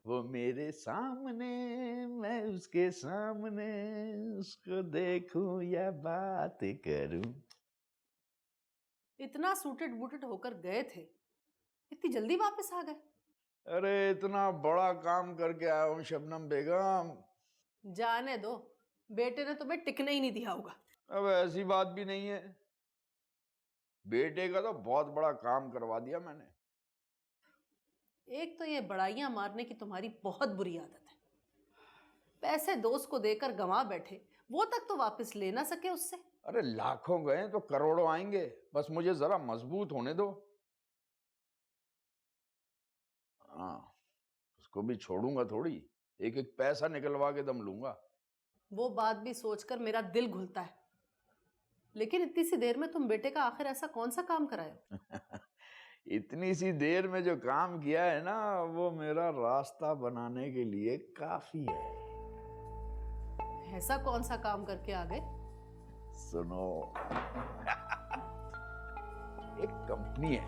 वो मेरे सामने, मैं उसके सामने, उसको देखूं या बात करूं। इतना सूटेड बूटेड होकर गए थे, इतनी जल्दी वापस आ गए? अरे इतना बड़ा काम करके आया हूं शबनम बेगम। जाने दो, बेटे ने तुम्हें टिकने ही नहीं दिया होगा। अब ऐसी बात भी नहीं है, बेटे का तो बहुत बड़ा काम करवा दिया मैंने। एक तो ये बड़ाइयां मारने की तुम्हारी बहुत बुरी आदत है। पैसे दोस्त को देकर गंवा बैठे, वो तक तो वापस ले ना सके उससे। अरे लाखों गए तो करोड़ों आएंगे, बस मुझे जरा मजबूत होने दो। हाँ, उसको भी छोड़ूंगा थोड़ी, एक एक पैसा निकलवा के दम लूंगा। वो बात भी सोचकर मेरा दिल घुलता है। लेकिन इतनी सी देर में तुम बेटे का आखिर ऐसा कौन सा काम कराए हो? इतनी सी देर में जो काम किया है ना, वो मेरा रास्ता बनाने के लिए काफी है। ऐसा कौन सा काम करके आ गए? सुनो, एक कंपनी है,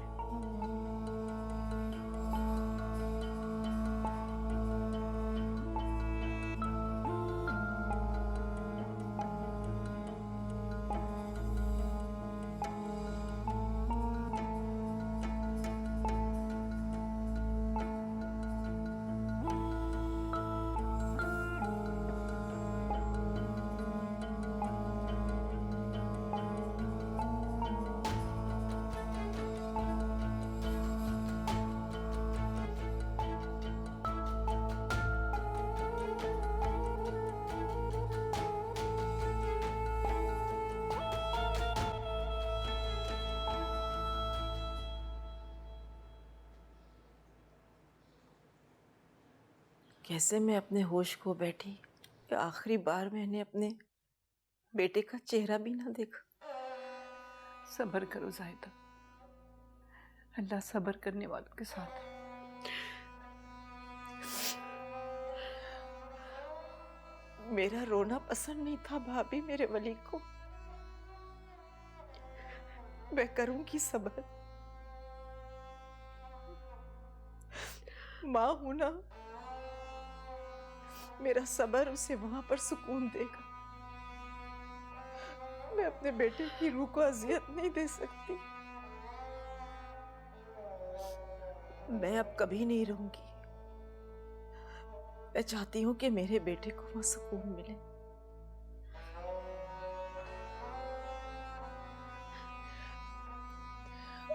कैसे मैं अपने होश खो बैठी कि आखिरी बार मैंने अपने बेटे का चेहरा भी ना देखा। सब्र करो जाहिदा, अल्लाह सब्र करने वालों के साथ है। मेरा रोना पसंद नहीं था भाभी मेरे वली को। मैं करूंगी सब्र, माँ हूं ना, मेरा सब्र उसे वहां पर सुकून देगा। मैं अपने बेटे की रूह को अजियत नहीं दे सकती। मैं अब कभी नहीं रहूंगी। मैं चाहती हूँ कि मेरे बेटे को वहां सुकून मिले।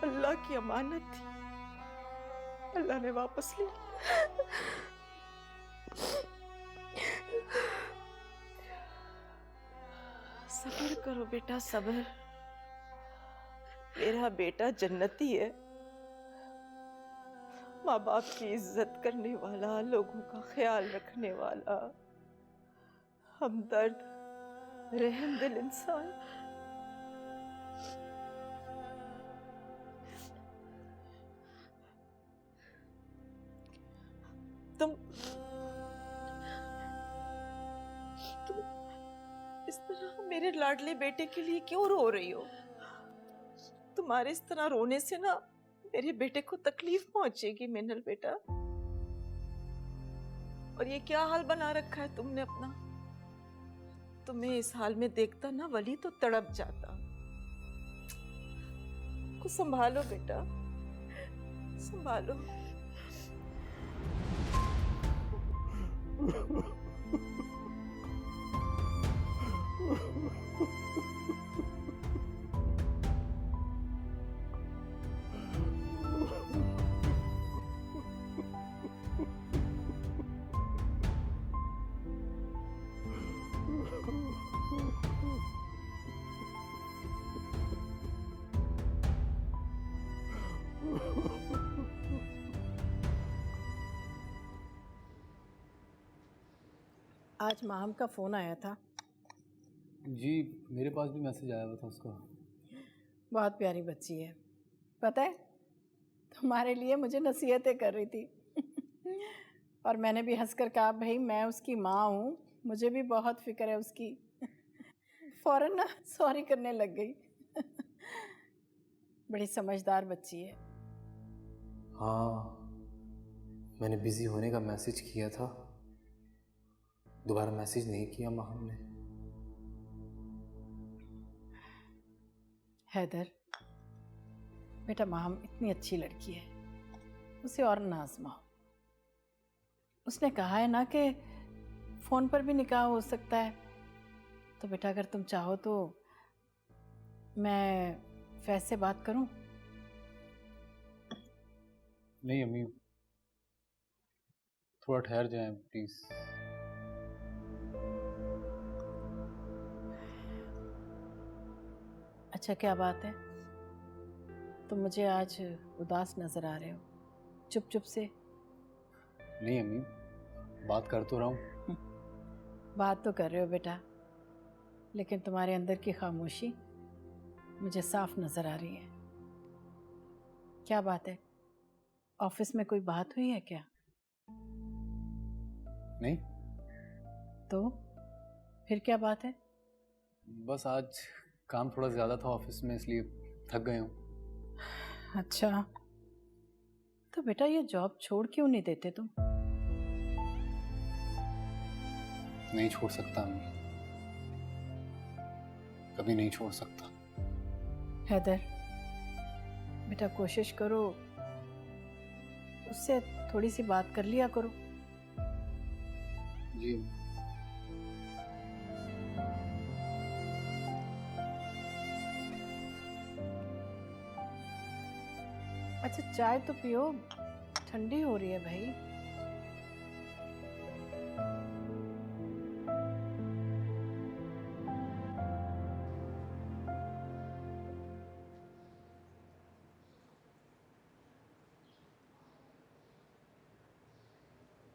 अल्लाह की अमानत थी, अल्लाह ने वापस ली। सब्र करो बेटा, सब्र। मेरा बेटा जन्नती है, माँ बाप की इज्जत करने वाला, लोगों का ख्याल रखने वाला, हमदर्द, रहमदिल इंसान। तुम इस तरह मेरे लाडले बेटे के लिए क्यों रो रही हो? तुम्हारे इस तरह रोने से ना मेरे बेटे को तकलीफ पहुंचेगी मिनल बेटा। और ये क्या हाल बना रखा है तुमने अपना? तुम्हें इस हाल में देखता ना वली तो तड़प जाता। को संभालो बेटा, संभालो। आज माम का फ़ोन आया था। जी मेरे पास भी मैसेज आया हुआ था उसका। बहुत प्यारी बच्ची है, पता है तुम्हारे लिए मुझे नसीहतें कर रही थी। और मैंने भी हंसकर कहा भाई मैं उसकी माँ हूँ, मुझे भी बहुत फिक्र है उसकी। फ़ौरन ना सॉरी करने लग गई। बड़ी समझदार बच्ची है। हाँ मैंने बिजी होने का मैसेज किया था, दोबारा मैसेज नहीं किया माहम ने। हैदर बेटा, माहम इतनी अच्छी लड़की है, उसे और ना आजमाओ। उसने कहा है ना कि फ़ोन पर भी निकाह हो सकता है, तो बेटा अगर तुम चाहो तो मैं फैज से बात करूं? नहीं अम्मी, थोड़ा ठहर जाएं प्लीज। अच्छा क्या बात है, तुम मुझे आज उदास नज़र आ रहे हो, चुप चुप से। नहीं अम्मी, बात कर तो रहा हूँ। बात तो कर रहे हो बेटा, लेकिन तुम्हारे अंदर की खामोशी मुझे साफ नज़र आ रही है। क्या बात है, ऑफिस में कोई बात हुई है क्या? नहीं, तो फिर क्या बात है? बस आज काम थोड़ा ज़्यादा था ऑफिस में, इसलिए थक गए हूँ। अच्छा, तो बेटा ये जॉब छोड़ क्यों नहीं देते तुम? नहीं छोड़ सकता अम्मी, कभी नहीं छोड़ सकता। हैदर बेटा कोशिश करो, उससे थोड़ी सी बात कर लिया करो। जी अच्छा चाय तो पियो, ठंडी हो रही है भाई।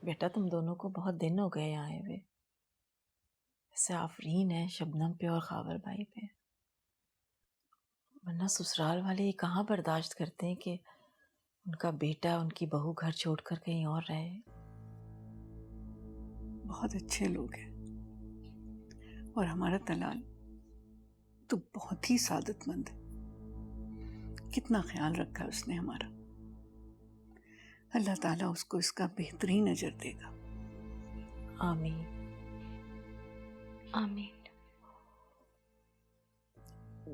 बेटा तुम दोनों को बहुत दिन हो गए आए हुए। वैसे आफरीन है शबनम पे और खावर भाई पे, वरना ससुराल वाले ये कहाँ बर्दाश्त करते हैं कि उनका बेटा उनकी बहू घर छोड़कर कहीं और रहे। बहुत अच्छे लोग हैं, और हमारा तलाल तो बहुत ही सादतमंद है। कितना ख्याल रखा उसने हमारा। अल्लाह ताला उसको इसका बेहतरीन अजर देगा। आमीन आमीन।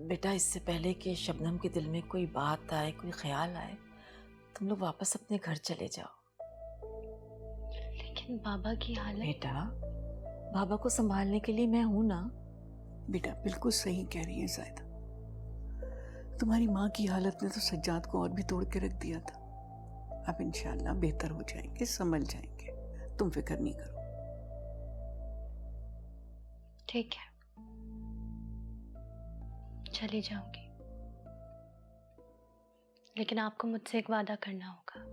बेटा इससे पहले कि शबनम के दिल में कोई बात आए, कोई ख्याल आए, तुम लोग वापस अपने घर चले जाओ। लेकिन बाबा की हालत। बेटा बाबा को संभालने के लिए मैं हूं ना। बेटा बिल्कुल सही कह रही है जायदा, तुम्हारी माँ की हालत ने तो सज्जाद को और भी तोड़ के रख दिया था। अब इंशाल्लाह बेहतर हो जाएंगे, संभल जाएंगे, तुम फिक्र नहीं करो। ठीक है, चली जाऊंगी, लेकिन आपको मुझसे एक वादा करना होगा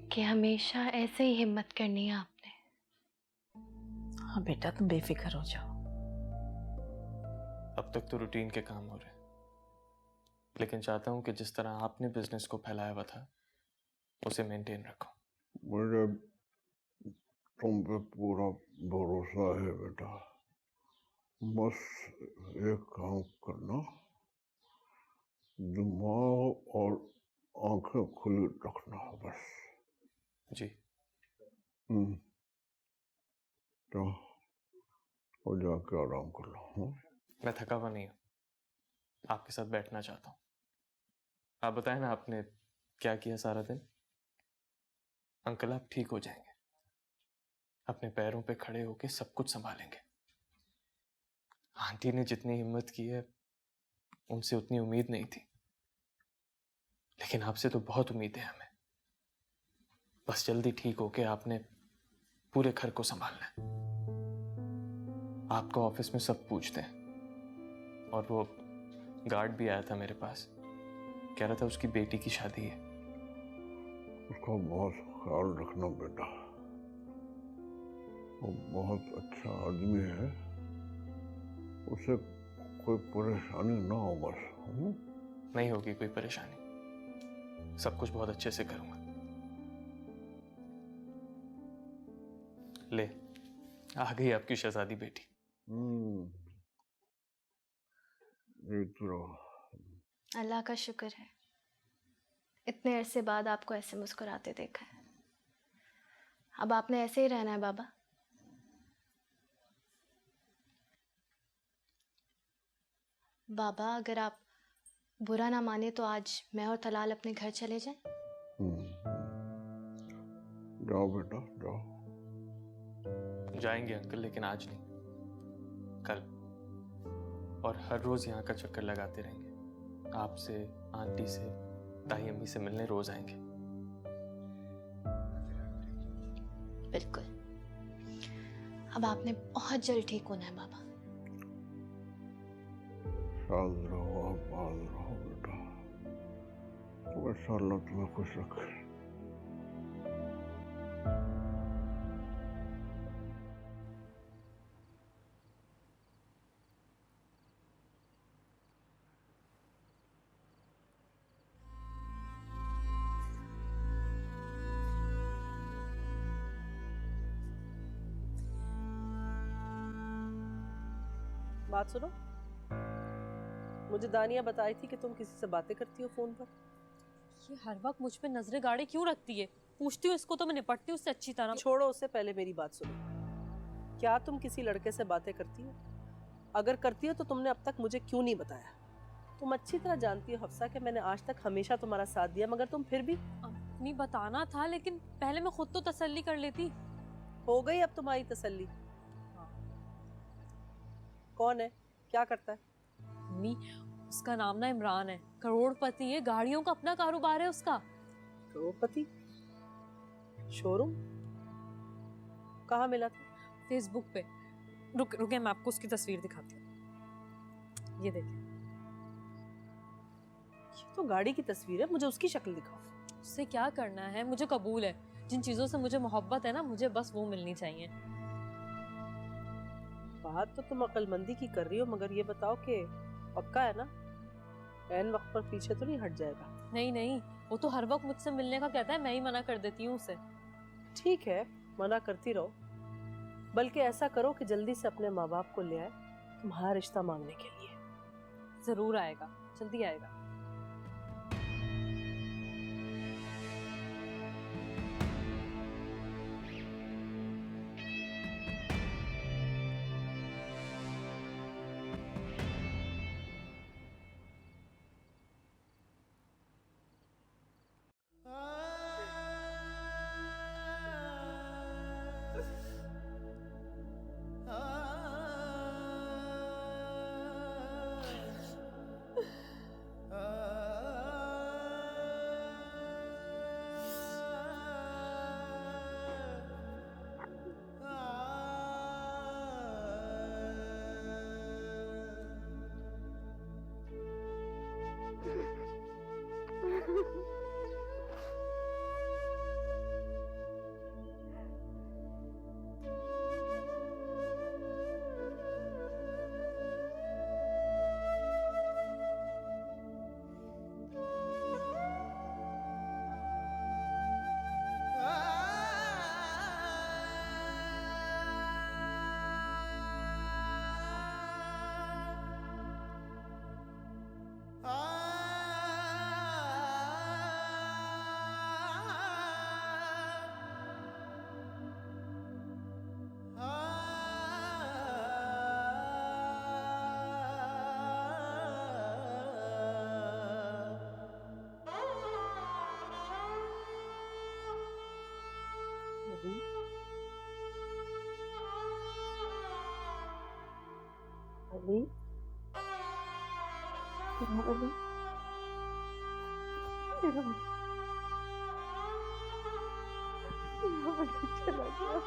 कि हमेशा ऐसे ही हिम्मत करनी है आपने। हाँ बेटा तुम बेफिक्र हो जाओ। अब तक तो रूटीन के काम हो रहे हैं, लेकिन चाहता हूं कि जिस तरह आपने बिजनेस को फैलाया हुआ था उसे मेंटेन रखो। मुझे तुम पे पूरा भरोसा है बेटा, बस एक काम करना, दिमाग और आंखें खुली रखना बस। जी तो और जाके आराम कर लो। मैं थका हुआ नहीं हूँ, आपके साथ बैठना चाहता हूँ। आप बताएं ना, आपने क्या किया सारा दिन? अंकल आप ठीक हो जाएंगे, अपने पैरों पे खड़े होके सब कुछ संभालेंगे। आंटी ने जितनी हिम्मत की है उनसे उतनी उम्मीद नहीं थी, लेकिन आपसे तो बहुत उम्मीद है हमें। बस जल्दी ठीक होके आपने पूरे घर को संभालना है। आपको ऑफिस में सब पूछते हैं, और वो गार्ड भी आया था मेरे पास, कह रहा था उसकी बेटी की शादी है। उसका बहुत ख्याल रखना बेटा, वो बहुत अच्छा आदमी है, उसे कोई परेशानी ना हो बस। नहीं होगी कोई परेशानी, सब कुछ बहुत अच्छे से करूंगा। ले आ गई आपकी शहजादी बेटी। ये तो अल्लाह का शुक्र है, इतने अरसे बाद आपको ऐसे मुस्कुराते देखा है। अब आपने ऐसे ही रहना है बाबा। बाबा अगर आप बुरा ना माने तो आज मैं और तलाल अपने घर चले जाएं? जाओ बेटा जाओ। जाएंगे अंकल, लेकिन आज नहीं, कल। और हर रोज यहाँ का चक्कर लगाते रहेंगे। आपसे, आंटी से, ताई अम्मी से मिलने रोज आएंगे। बिल्कुल। अब आपने बहुत जल्द ठीक होना है बाबा। शाद रहो, आबाद रहो बेटा। तो ऐसा अल्लाह तुम्हें खुश रखे। बात सुनो, मुझे दानिया बताई थी कि तुम किसी से बातें करती हो फोन पर। ये हर वक्त मुझ पे नजरें गाड़े क्यों रखती है? पूछती हूँ इसको तो मैं निपटती हूँ उससे अच्छी तरह। छोड़ो, उससे पहले मेरी बात सुनो। क्या तुम किसी लड़के से बातें करती हो? अगर करती हो तो तुमने अब तक मुझे क्यों नहीं बताया? तुम अच्छी तरह जानती हो हफ्सा कि मैंने आज तक हमेशा तुम्हारा साथ दिया, मगर तुम फिर भी। नहीं बताना था, लेकिन पहले मैं खुद तो तसल्ली कर लेती। हो गई अब तुम्हारी तसल्ली? कौन है, क्या करता है? मम्मी, उसका नाम ना इमरान है, करोड़पति है, गाड़ियों का अपना कारोबार है उसका। करोड़पति? शोरूम? कहाँ मिला था? फेसबुक पे। रुके मैं आपको उसकी तस्वीर दिखाती हूँ। ये देखिए। ये तो गाड़ी की तस्वीर है, मुझे उसकी शक्ल दिखाओ। उससे क्या करना है, मुझे कबूल है। जिन चीजों से मुझे मोहब्बत है ना, मुझे बस वो मिलनी चाहिए। बात तो तुम अक्लमंदी की कर रही हो, मगर ये बताओ कि पक्का है ना, ऐन वक्त पर पीछे तो नहीं हट जाएगा? नहीं, वो तो हर वक्त मुझसे मिलने का कहता है, मैं ही मना कर देती हूँ उसे। ठीक है, मना करती रहो, बल्कि ऐसा करो कि जल्दी से अपने माँ बाप को ले आए तुम्हारा रिश्ता मांगने के लिए। जरूर आएगा, जल्दी आएगा। अली, अली, चला गया।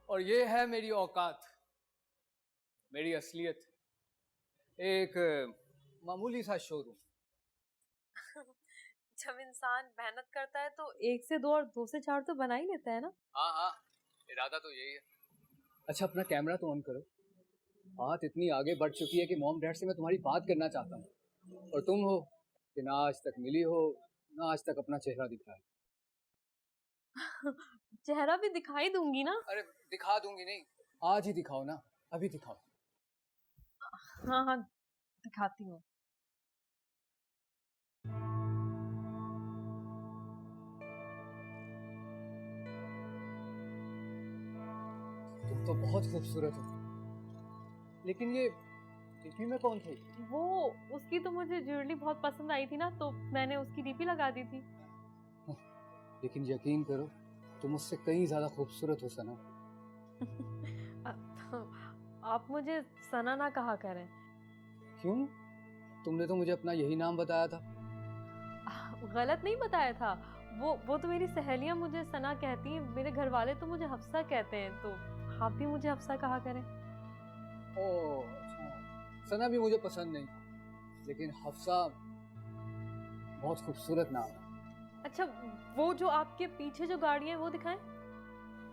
और ये है मेरी औकात। मेरी असलियत, एक मामूली सा शोरूम। जब इंसान मेहनत करता है तो 1 से 2 और 2 से 4 तो बना ही लेता है ना। हाँ हाँ, इरादा तो यही है। अच्छा, अपना कैमरा तो ऑन करो। बात इतनी आगे बढ़ चुकी है कि मॉम डैड से मैं तुम्हारी बात करना चाहता हूँ, और तुम हो कि ना आज तक मिली हो, ना आज तक अपना चेहरा दिखाया। चेहरा भी दिखाई दूंगी ना। अरे दिखा दूंगी नहीं, आज ही दिखाओ ना, अभी दिखाओ। हाँ हाँ, दिखाती हूँ। तुम तो बहुत खूबसूरत हो, लेकिन ये डीपी में कौन थी? वो उसकी तो मुझे ज्वेलरी बहुत पसंद आई थी ना, तो मैंने उसकी डीपी लगा दी थी। लेकिन यकीन करो, तुम मुझसे कहीं ज्यादा खूबसूरत हो सना। आप मुझे सना ना कहा करें। क्यों? तुमने तो मुझे अपना यही नाम बताया था। गलत नहीं बताया था। वो तो मेरी सहेलियां मुझे सना कहती हैं, मेरे घर वाले तो मुझे हफ्सा कहते हैं, तो आप भी मुझे हफ्सा कहा करें। ओह अच्छा, सना भी मुझे पसंद नहीं, लेकिन हफ्सा बहुत खूबसूरत नाम है। अच्छा, वो जो आपके पीछे जो गाड़ी है वो दिखाएं।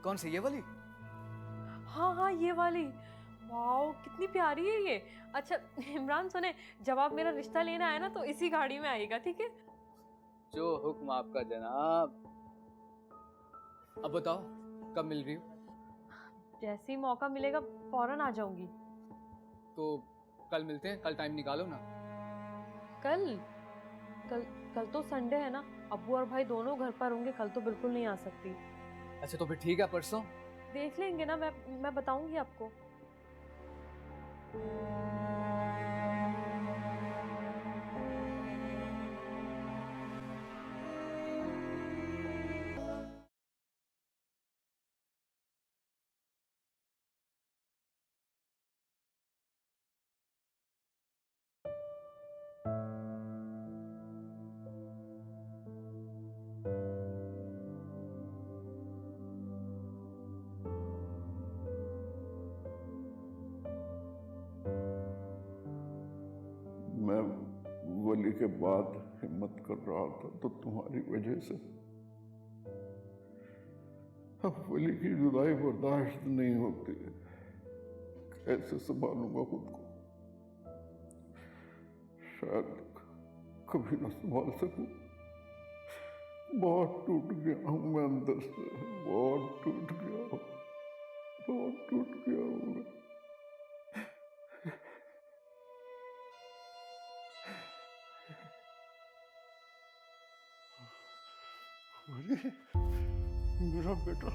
कौन सी, ये वाली? हाँ हाँ, ये वाली। वाओ, कितनी प्यारी है ये। अच्छा इमरान सुने, जब आप मेरा रिश्ता लेना आए ना तो इसी गाड़ी में आएगा, ठीक है? जो हुक्म आपका जनाब। अब बताओ कब मिल रही हो? जैसे ही मौका मिलेगा फौरन आ जाऊंगी। तो कल मिलते हैं, कल टाइम निकालो ना। कल कल कल तो संडे है ना, अब्बू और भाई दोनों घर पर होंगे, कल तो बिल्कुल नहीं आ सकती। अच्छा तो फिर ठीक है, परसों देख लेंगे ना, मैं बताऊंगी आपको। मैं वली के बाद हिम्मत कर रहा था तो तुम्हारी वजह से। अब वली की जुदाई बर्दाश्त नहीं होती, कैसे संभालूंगा खुद को? शायद कभी ना संभाल सकूं। बहुत टूट गया हूं मैं अंदर से, बहुत टूट गया हूं, बहुत टूट गया हूं मैं। अरे मेरा बेटा,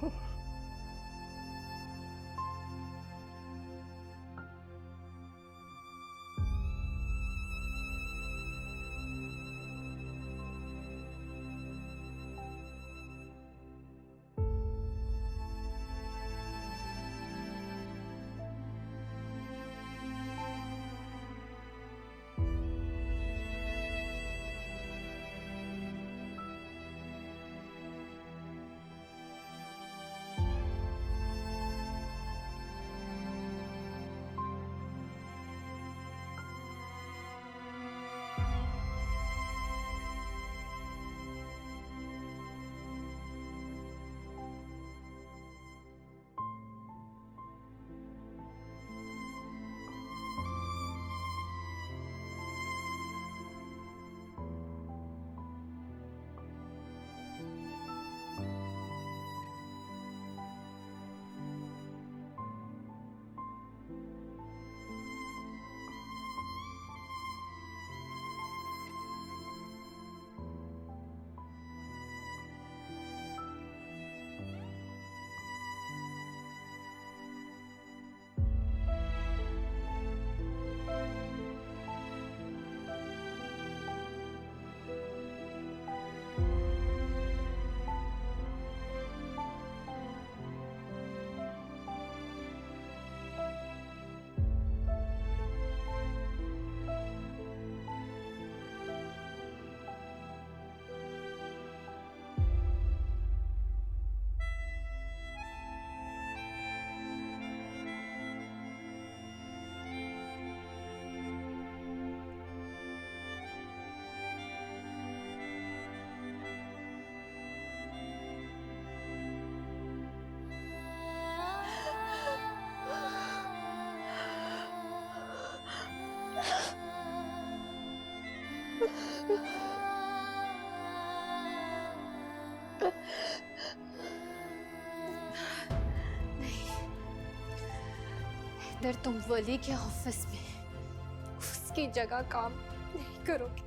इधर तुम वली के ऑफिस में उसकी जगह काम नहीं करोगे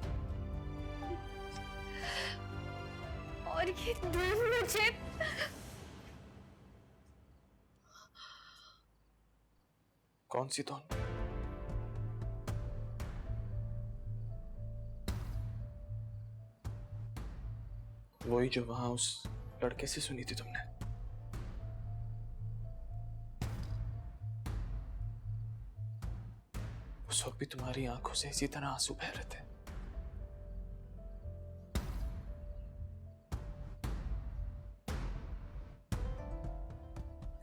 और ये दिन मुझे कौन सी धुन? वही जो वहां उस लड़के से सुनी थी तुमने? उस वक्त भी तुम्हारी आंखों से इसी तरह आंसू बह रहे थे।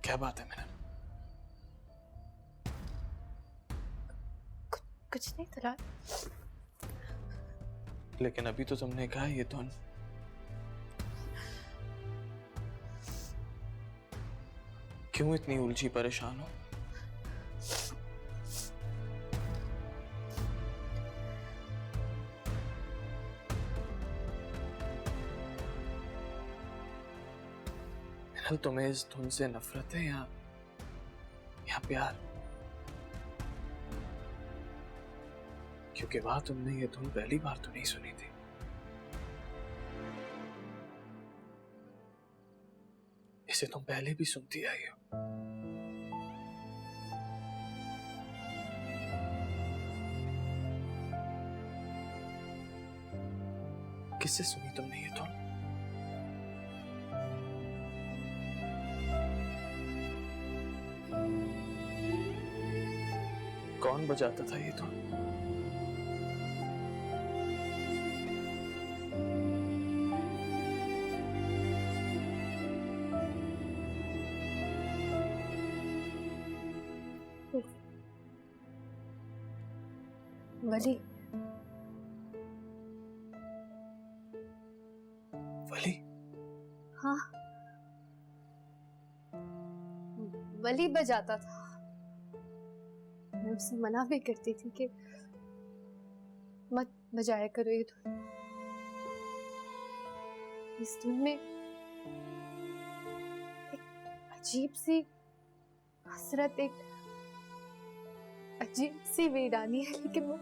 क्या बात है मैंने? कुछ नहीं तला। लेकिन अभी तो तुमने कहा ये धुन। क्यों इतनी उलझी परेशान हो? तुम्हें इस धुन से नफरत है या प्यार? क्योंकि वहां तुमने ये धुन पहली बार तो नहीं सुनी थी। इसे तुम पहले भी सुनती आई हो। किससे सुनी तुमने ये धुन? कौन बजाता था ये धुन? वली। वली? हाँ, वली बजाता था। मैं उससे मना भी करती थी कि मत बजाया करो ये धुन। इस धुन में एक अजीब सी हसरत, एक अजीब सी वीरानी है, लेकिन वो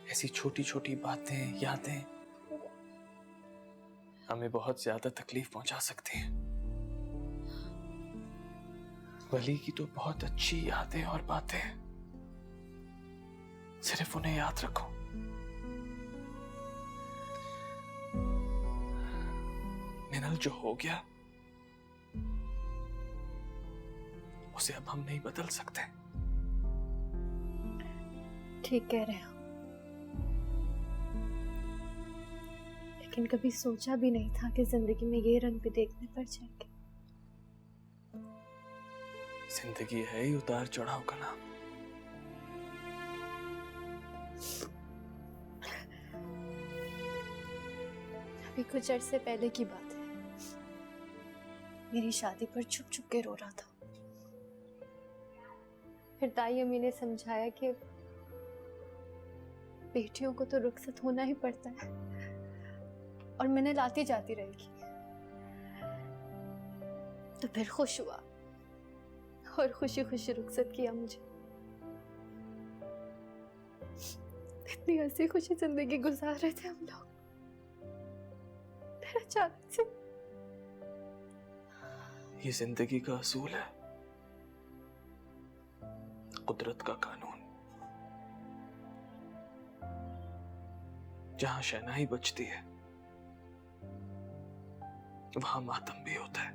ऐसी छोटी छोटी बातें, यादें हमें बहुत ज्यादा तकलीफ पहुंचा सकती हैं। वली की तो बहुत अच्छी यादें और बातें हैं, सिर्फ उन्हें याद रखो। मिनल, जो हो गया उसे अब हम नहीं बदल सकते। ठीक कह रहे हो, लेकिन कभी सोचा भी नहीं था कि जिंदगी में ये रंग भी देखने पड़ जाएंगे। जिंदगी है ही उतार चढ़ाव का नाम। अभी कुछ अरसे पहले की बात है, मेरी शादी पर छुप छुप के रो रहा था। फिर ताई अम्मी ने समझाया कि बेटियों को तो रुखसत होना ही पड़ता है और मैंने लाती जाती रहेगी। तो फिर खुश हुआ और खुशी खुशी रुखसत किया मुझे। इतनी हंसी खुशी जिंदगी गुजार रहे थे हम लोग, फिर अचानक से ये जिंदगी का असूल है, कुदरत का कानून। जहां शहनाई बजती है वहां मातम भी होता है।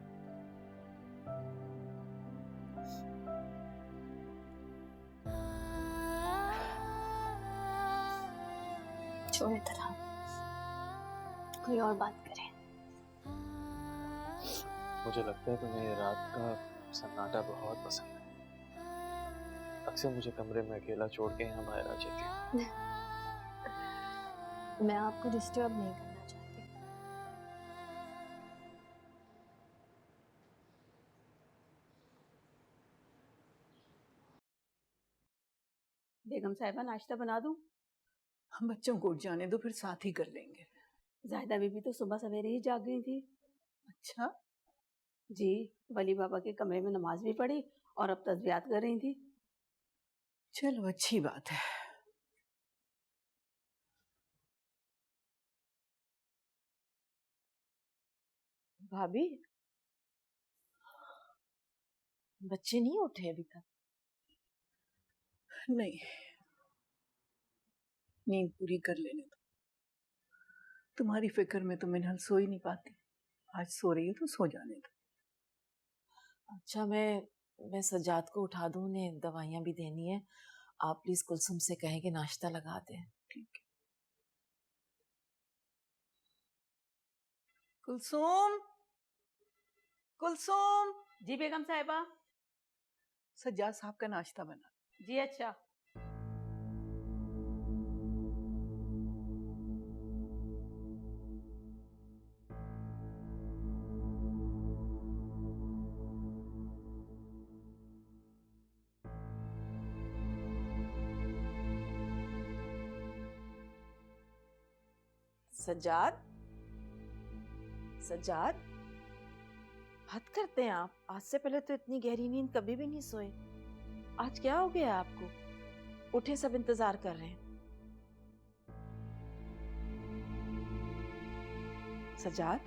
छोड़े तरह, कोई और बात करें। मुझे लगता है तुम्हें ये रात का सन्नाटा बहुत पसंद है। अक्सर मुझे कमरे में अकेला छोड़ के यहाँ बाहर आ जाती है। मैं आपको डिस्टर्ब नहीं करना चाहती। बेगम साहिबा नाश्ता बना दूं? हम बच्चों को उठ जाने दो, फिर साथ ही कर लेंगे। जाहिदा बीबी तो सुबह सवेरे ही जाग गई थी। अच्छा, जी, वली बाबा के कमरे में नमाज भी पढ़ी और अब तस्बीहात कर रही थी। चलो अच्छी बात है। भाभी, बच्चे नहीं उठे अभी तक? नहीं, नींद पूरी कर लेने दो। तुम्हारी फिक्र में तो मिनहल सो ही नहीं पाती। आज सो रही है तो सो जाने दो। अच्छा, मैं सज्जाद को उठा दूं, उन्हें दवाइयां भी देनी है। आप प्लीज कुलसुम से कहें कि नाश्ता लगा दें। ठीक है। कुलसुम, कुलसुम। जी बेगम साहिबा। सज्जाद साहब का नाश्ता बना। जी अच्छा। सज्जाद, सज्जाद, हद करते हैं आप। आज से पहले तो इतनी गहरी नींद कभी भी नहीं सोए। आज क्या हो गया आपको? उठे, सब इंतजार कर रहे हैं। सज्जाद,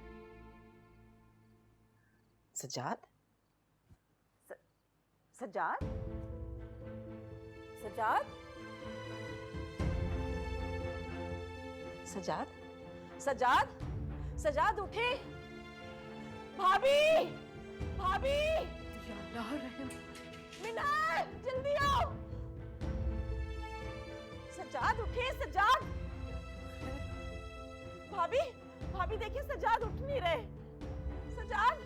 सज्जाद, सज्जाद, सज्जाद, सज्जाद, सज्जाद, सज्जाद उठे। भाभी, भाभी, या अल्लाह रहम। मिनार, जल्दी आओ। सज्जाद उठे, सज्जाद। भाभी, भाभी देखिए सज्जाद उठ नहीं रहे। सज्जाद,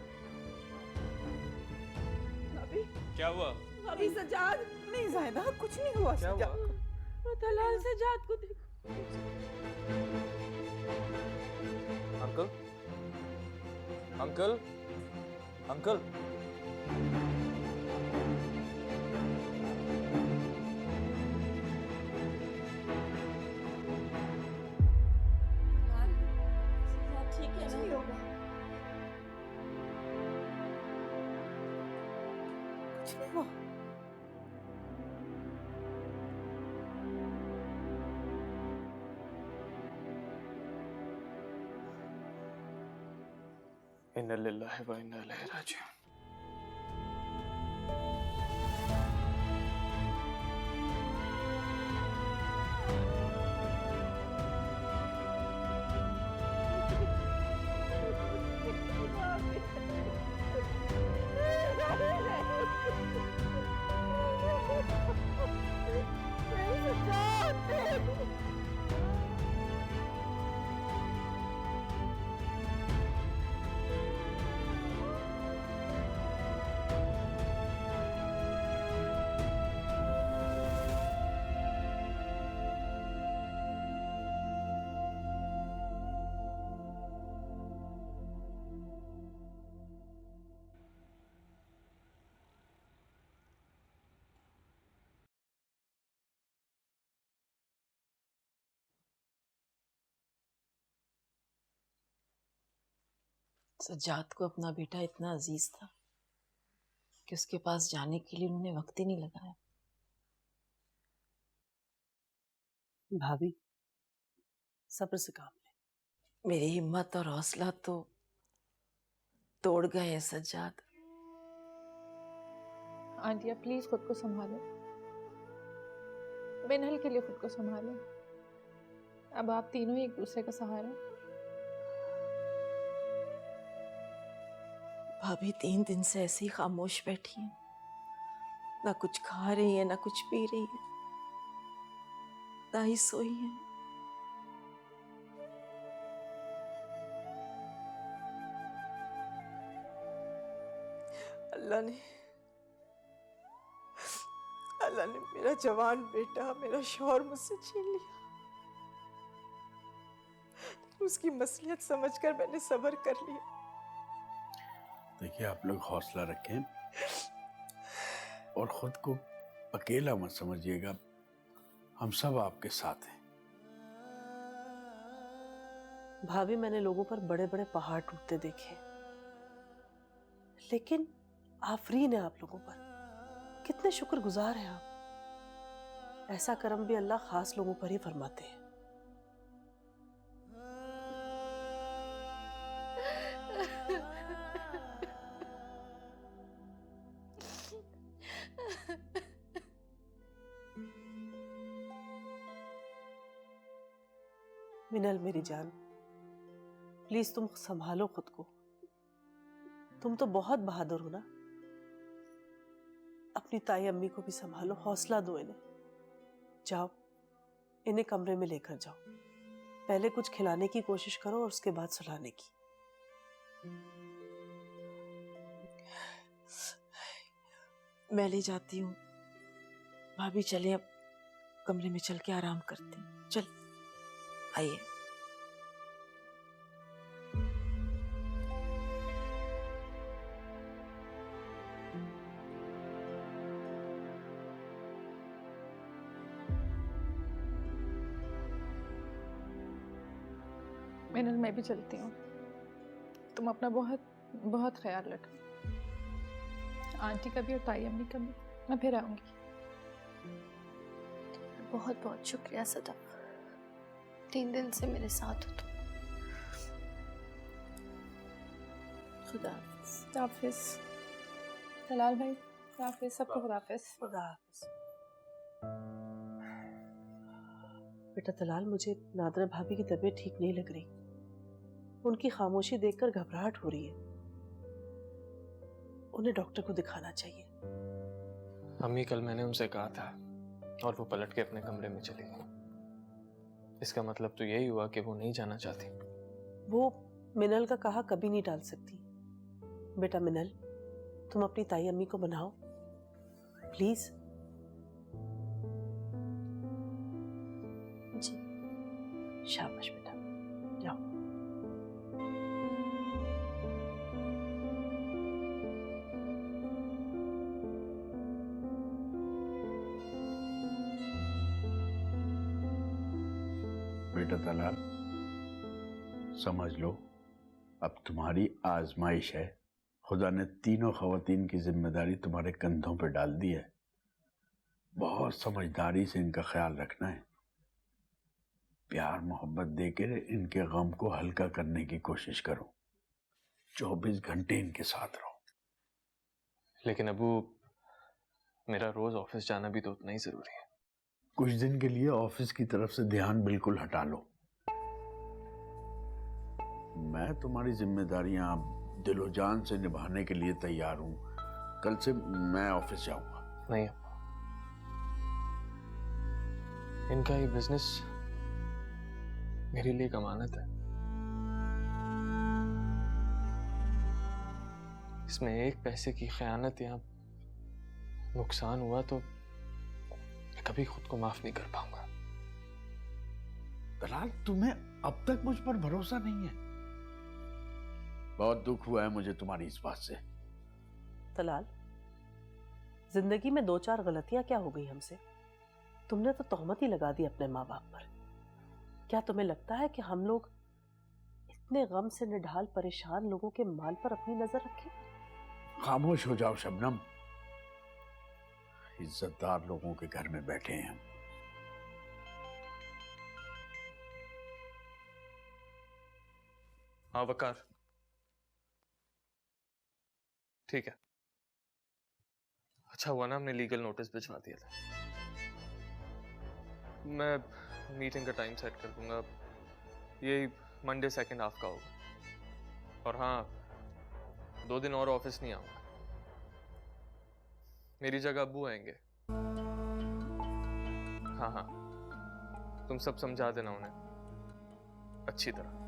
भाभी क्या हुआ? भाभी सज्जाद। नहीं जाहिदा, कुछ नहीं हुआ। क्या हुआ? तलाल सज्जाद को देखो। Uncle, uncle, uncle. ठीक है ना? कुछ नहीं हुआ। इन्ना लिल्लाहि व इन्ना इलैहि राजिऊन। सज्जाद को अपना बेटा इतना अजीज था कि उसके पास जाने के लिए उन्होंने वक्त ही नहीं लगाया। भाभी, सब्र से काम ले। मेरी हिम्मत और हौसला तो तोड़ गए हैं सज्जाद। आंटिया प्लीज खुद को संभालो, मिनहल के लिए खुद को संभालो। अब आप तीनों ही एक दूसरे का सहारा। भाभी 3 दिन से ऐसे ही खामोश बैठी हैं, ना कुछ खा रही है ना कुछ पी रही है, ना ही सोई है। अल्लाह ने मेरा जवान बेटा, मेरा शौहर मुझसे छीन लिया। उसकी मसलियत समझकर मैंने सब्र कर लिया। देखिए, आप लोग हौसला रखें और खुद को अकेला मत समझिएगा। हम सब आपके साथ हैं। भाभी, मैंने लोगों पर बड़े बड़े पहाड़ टूटते देखे, लेकिन आफरीन है आप लोगों पर। कितने शुक्रगुजार हैं आप। ऐसा करम भी अल्लाह खास लोगों पर ही फरमाते हैं। मिनल मेरी जान, प्लीज तुम संभालो खुद को। तुम तो बहुत बहादुर हो ना। अपनी ताई अम्मी को भी संभालो, हौसला दो इन्हें। जाओ, इन्हें कमरे में लेकर जाओ। पहले कुछ खिलाने की कोशिश करो और उसके बाद सुलाने की। मैं ले जाती हूँ। भाभी चले, अब कमरे में चल के आराम करते हैं। चल आइए। मिनल, मैं भी चलती हूँ। तुम अपना बहुत बहुत ख्याल रखना। आंटी का भी और ताई अम्मी का भी। मैं फिर आऊँगी। बहुत बहुत शुक्रिया सदफ, 3 दिन से मेरे साथ हो तुम। खुदा हाफिज तलाल भाई, हाफिज सबको। खुदा हाफिज। खुदा हाफिज। बेटा तलाल, मुझे नादरा भाभी की तबीयत ठीक नहीं लग रही। उनकी खामोशी देखकर घबराहट हो रही है। उन्हें डॉक्टर को दिखाना चाहिए। अम्मी, कल मैंने उनसे कहा था और वो पलट के अपने कमरे में चली गई। इसका मतलब तो यही हुआ कि वो नहीं जाना चाहती। वो मिनल का कहा कभी नहीं टाल सकती। बेटा मिनल, तुम अपनी ताई अम्मी को मनाओ प्लीज। जी। शाबाश बेटा, जाओ। बेटा तलाल, समझ लो अब तुम्हारी आजमाइश है। खुदा ने तीनों खवातीन की जिम्मेदारी तुम्हारे कंधों पे डाल दी है। बहुत समझदारी से इनका ख्याल रखना है। प्यार मोहब्बत देकर इनके गम को हल्का करने की कोशिश करो। 24 घंटे इनके साथ रहो। लेकिन अबू, मेरा रोज ऑफिस जाना भी तो उतना ही जरूरी है। कुछ दिन के लिए ऑफिस की तरफ से ध्यान बिल्कुल हटा लो। मैं तुम्हारी जिम्मेदारियां दिलो जान से निभाने के लिए तैयार हूं। कल से मैं ऑफिस जाऊंगा। नहीं, इनका ये बिजनेस मेरे लिए एक अमानत है। इसमें एक पैसे की खयानत या नुकसान हुआ तो मैं कभी खुद को माफ नहीं कर पाऊंगा। तलाल, तुम्हें अब तक मुझ पर भरोसा नहीं है। बहुत दुख हुआ है मुझे तुम्हारी इस बात से। तलाल, जिंदगी में 2-4 गलतियां क्या हो गई हमसे? तुमने तो तोहमत ही लगा दी अपने माँ बाप पर। क्या तुम्हें लगता है कि हम लोग इतने गम से निढाल परेशान लोगों के माल पर अपनी नजर रखें? खामोश हो जाओ शबनम। इज्जतदार लोगों के घर में बैठे हैं हम। हाँ वकार, ठीक है। अच्छा हुआ ना हमने लीगल नोटिस भिजवा दिया था। मैं मीटिंग का टाइम सेट कर दूंगा। ये मंडे 2nd हाफ का होगा। और हाँ, 2 दिन और ऑफिस नहीं आऊंगा। मेरी जगह अब्बू आएंगे। हाँ हाँ, तुम सब समझा देना उन्हें अच्छी तरह।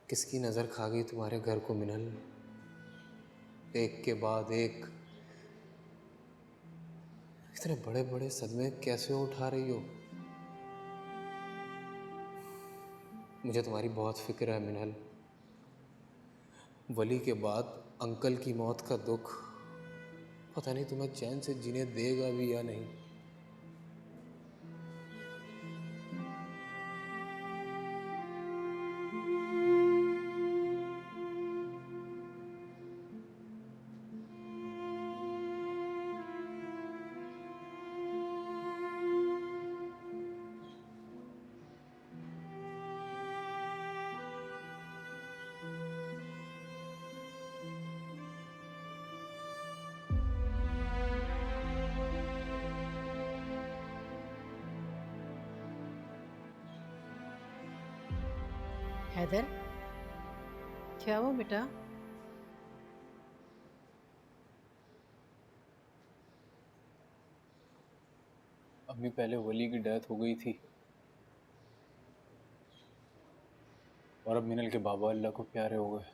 किसकी नज़र खा गई तुम्हारे घर को मिनल? एक के बाद एक इतने बड़े बड़े सदमे कैसे उठा रही हो? मुझे तुम्हारी बहुत फिक्र है मिनल। वली के बाद अंकल की मौत का दुख पता नहीं तुम्हें चैन से जीने देगा भी या नहीं। हैदर, क्या हुआ बेटा? अम्मी, पहले वली की डेथ हो गई थी और अब मिनल के बाबा अल्लाह को प्यारे हो गए।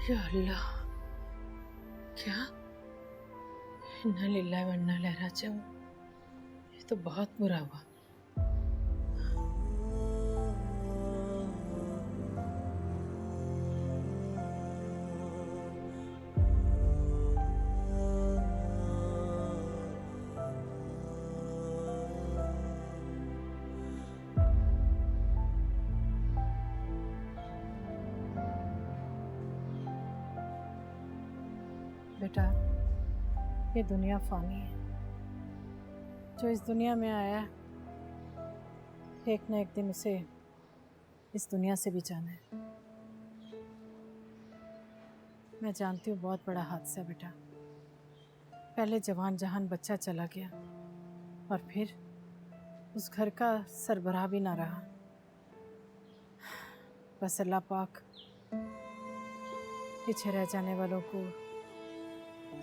या अल्लाह, क्या? इन्ना लिल्लाहि व इन्ना इलैहि राजिऊन। ये तो बहुत बुरा हुआ। बेटा, ये दुनिया फानी है। जो इस दुनिया में आया एक न एक दिन उसे इस दुनिया से भी जाना है। मैं जानती हूँ बहुत बड़ा हादसा है बेटा। पहले जवान जहान बच्चा चला गया और फिर उस घर का सरबराह भी ना रहा। बस अल्लाह पाक पीछे रह जाने वालों को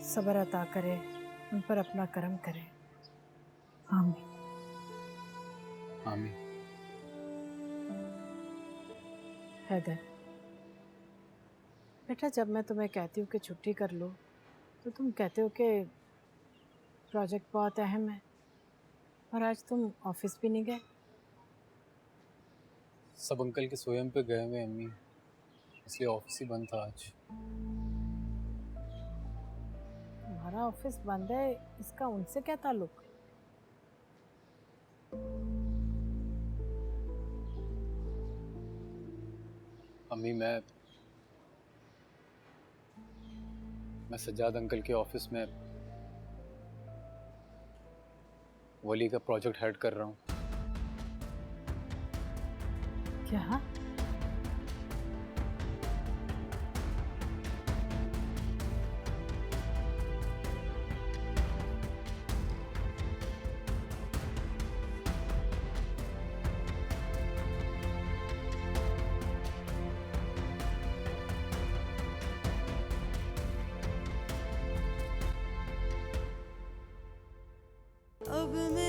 सब्र अता करे, उन पर अपना करम करे। आमीन आमीन। हैदर बेटा, जब मैं तुम्हें कहती हूँ कि छुट्टी कर लो तो तुम कहते हो कि प्रोजेक्ट बहुत अहम है, और आज तुम ऑफिस भी नहीं गए। सब अंकल के सोयम पे गए हुए अम्मी, इसलिए ऑफिस ही बंद था आज। तुम्हारा ऑफिस बंद है, इसका उनसे क्या ताल्लुक? अम्मी, मैं सज्जाद अंकल के ऑफिस में वली का प्रोजेक्ट हेड कर रहा हूँ। क्या? अब मैं